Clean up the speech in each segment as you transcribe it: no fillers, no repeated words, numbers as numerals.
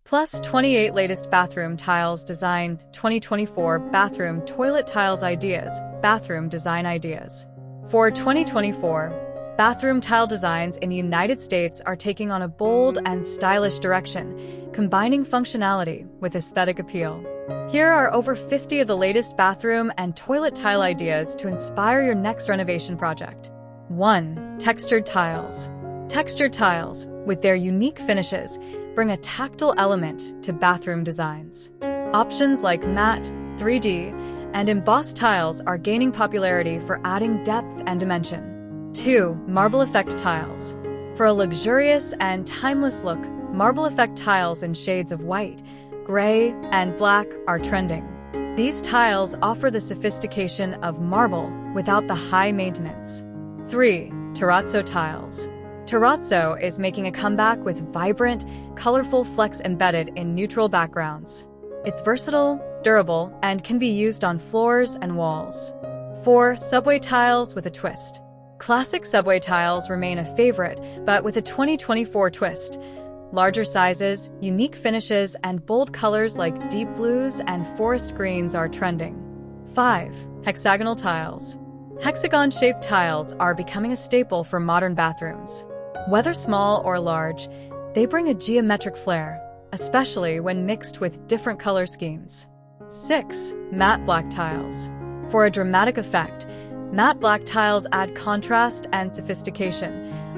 Plus 28 latest bathroom tiles designed 2024 bathroom toilet tiles ideas, bathroom design ideas. For 2024, bathroom tile designs in the United States are taking on a bold and stylish direction, combining functionality with aesthetic appeal. Here are over 50 of the latest bathroom and toilet tile ideas to inspire your next renovation project. 1. Textured tiles. Textured tiles, with their unique finishes, bring a tactile element to bathroom designs. Options like matte, 3D, and embossed tiles are gaining popularity for adding depth and dimension. 2. Marble effect tiles. For a luxurious and timeless look, marble effect tiles in shades of white, gray, and black are trending. These tiles offer the sophistication of marble without the high maintenance. 3. Terrazzo tiles. Terrazzo is making a comeback with vibrant, colorful flecks embedded in neutral backgrounds. It's versatile, durable, and can be used on floors and walls. 4. Subway tiles with a twist. Classic subway tiles remain a favorite, but with a 2024 twist. Larger sizes, unique finishes, and bold colors like deep blues and forest greens are trending. 5. Hexagonal tiles. Hexagon-shaped tiles are becoming a staple for modern bathrooms. Whether small or large, they bring a geometric flair, especially when mixed with different color schemes. 6. Matte black tiles. For a dramatic effect, matte black tiles add contrast and sophistication,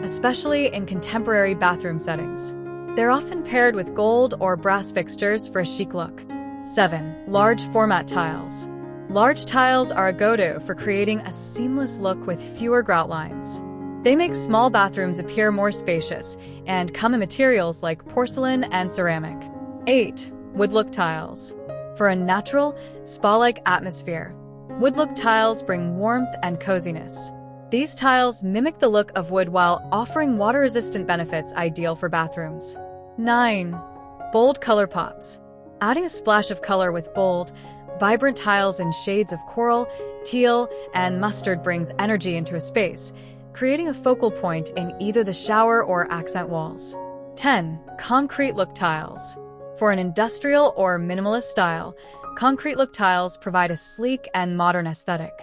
especially in contemporary bathroom settings. They're often paired with gold or brass fixtures for a chic look. 7. Large format tiles. Large tiles are a go-to for creating a seamless look with fewer grout lines. They make small bathrooms appear more spacious and come in materials like porcelain and ceramic. 8. Wood look tiles. For a natural, spa-like atmosphere, wood look tiles bring warmth and coziness. These tiles mimic the look of wood while offering water-resistant benefits ideal for bathrooms. 9. Bold color pops. Adding a splash of color with bold, vibrant tiles in shades of coral, teal, and mustard brings energy into a space, creating a focal point in either the shower or accent walls. 10. Concrete look tiles. For an industrial or minimalist style, concrete look tiles provide a sleek and modern aesthetic.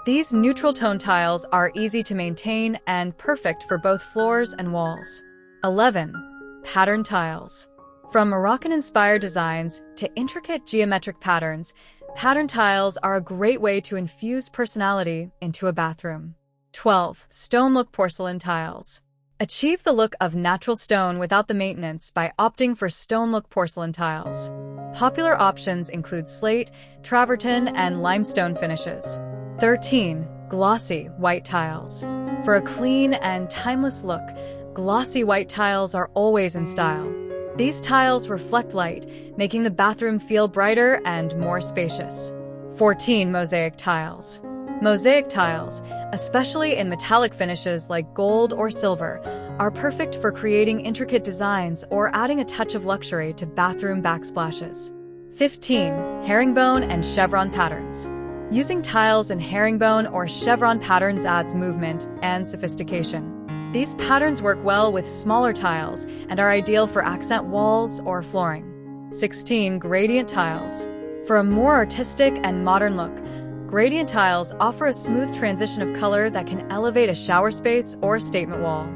These neutral tone tiles are easy to maintain and perfect for both floors and walls. 11. Pattern tiles. From Moroccan-inspired designs to intricate geometric patterns, pattern tiles are a great way to infuse personality into a bathroom. 12. Stone look porcelain tiles. Achieve the look of natural stone without the maintenance by opting for stone look porcelain tiles. Popular options include slate, travertine, and limestone finishes. 13. Glossy white tiles. For a clean and timeless look, glossy white tiles are always in style. These tiles reflect light, making the bathroom feel brighter and more spacious. 14. Mosaic tiles. Mosaic tiles, especially in metallic finishes like gold or silver, are perfect for creating intricate designs or adding a touch of luxury to bathroom backsplashes. 15. Herringbone and chevron patterns. Using tiles in herringbone or chevron patterns adds movement and sophistication. These patterns work well with smaller tiles and are ideal for accent walls or flooring. 16. Gradient tiles. For a more artistic and modern look, gradient tiles offer a smooth transition of color that can elevate a shower space or statement wall.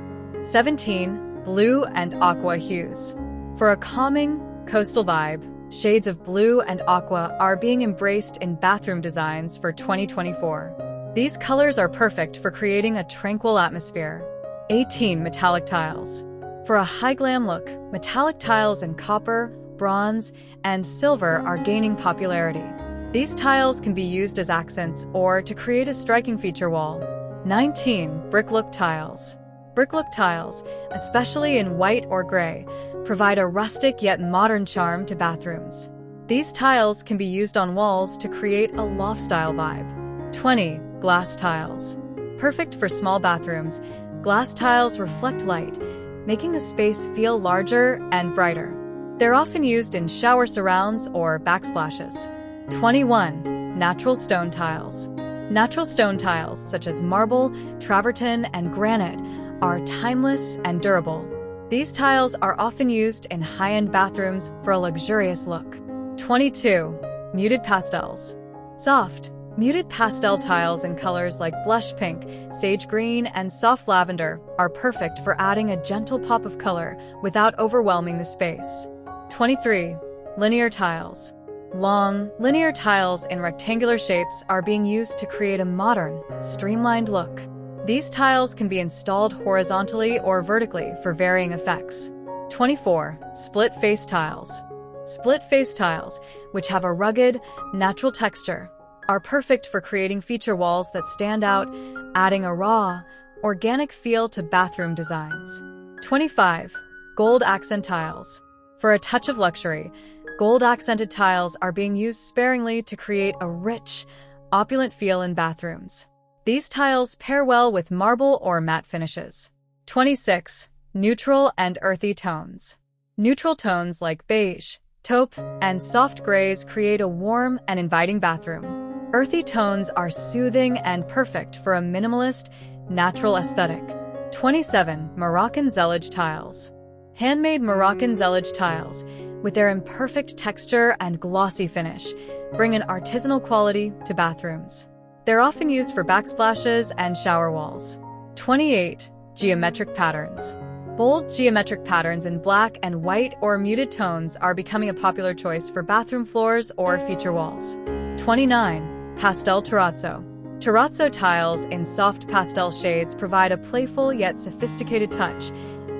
17. Blue and aqua hues. For a calming, coastal vibe, shades of blue and aqua are being embraced in bathroom designs for 2024. These colors are perfect for creating a tranquil atmosphere. 18. Metallic tiles. For a high-glam look, metallic tiles in copper, bronze, and silver are gaining popularity. These tiles can be used as accents or to create a striking feature wall. 19. Brick look tiles. Brick look tiles, especially in white or gray, provide a rustic yet modern charm to bathrooms. These tiles can be used on walls to create a loft-style vibe. 20. Glass tiles. Perfect for small bathrooms, glass tiles reflect light, making the space feel larger and brighter. They're often used in shower surrounds or backsplashes. 21. Natural stone tiles. Natural stone tiles, such as marble, travertine, and granite, are timeless and durable. These tiles are often used in high-end bathrooms for a luxurious look. 22. Muted pastels. Soft, muted pastel tiles in colors like blush pink, sage green, and soft lavender are perfect for adding a gentle pop of color without overwhelming the space. 23. Linear tiles. Long, linear tiles in rectangular shapes are being used to create a modern, streamlined look. These tiles can be installed horizontally or vertically for varying effects. 24. Split-face tiles. Split-face tiles, which have a rugged, natural texture, are perfect for creating feature walls that stand out, adding a raw, organic feel to bathroom designs. 25. Gold accent tiles. For a touch of luxury, gold-accented tiles are being used sparingly to create a rich, opulent feel in bathrooms. These tiles pair well with marble or matte finishes. 26. Neutral and earthy tones. Neutral tones like beige, taupe, and soft grays create a warm and inviting bathroom. Earthy tones are soothing and perfect for a minimalist, natural aesthetic. 27. Moroccan zellage tiles. Handmade Moroccan zellage tiles, with their imperfect texture and glossy finish, bring an artisanal quality to bathrooms. They're often used for backsplashes and shower walls. 28. Geometric patterns. Bold geometric patterns in black and white or muted tones are becoming a popular choice for bathroom floors or feature walls. 29. Pastel terrazzo. Terrazzo tiles in soft pastel shades provide a playful yet sophisticated touch,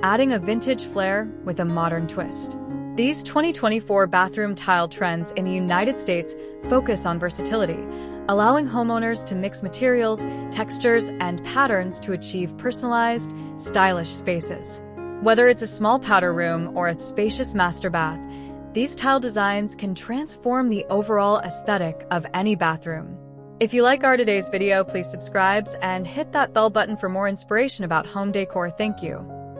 adding a vintage flair with a modern twist. These 2024 bathroom tile trends in the United States focus on versatility, allowing homeowners to mix materials, textures, and patterns to achieve personalized, stylish spaces. Whether it's a small powder room or a spacious master bath, these tile designs can transform the overall aesthetic of any bathroom. If you like our today's video, please subscribe and hit that bell button for more inspiration about home decor. Thank you.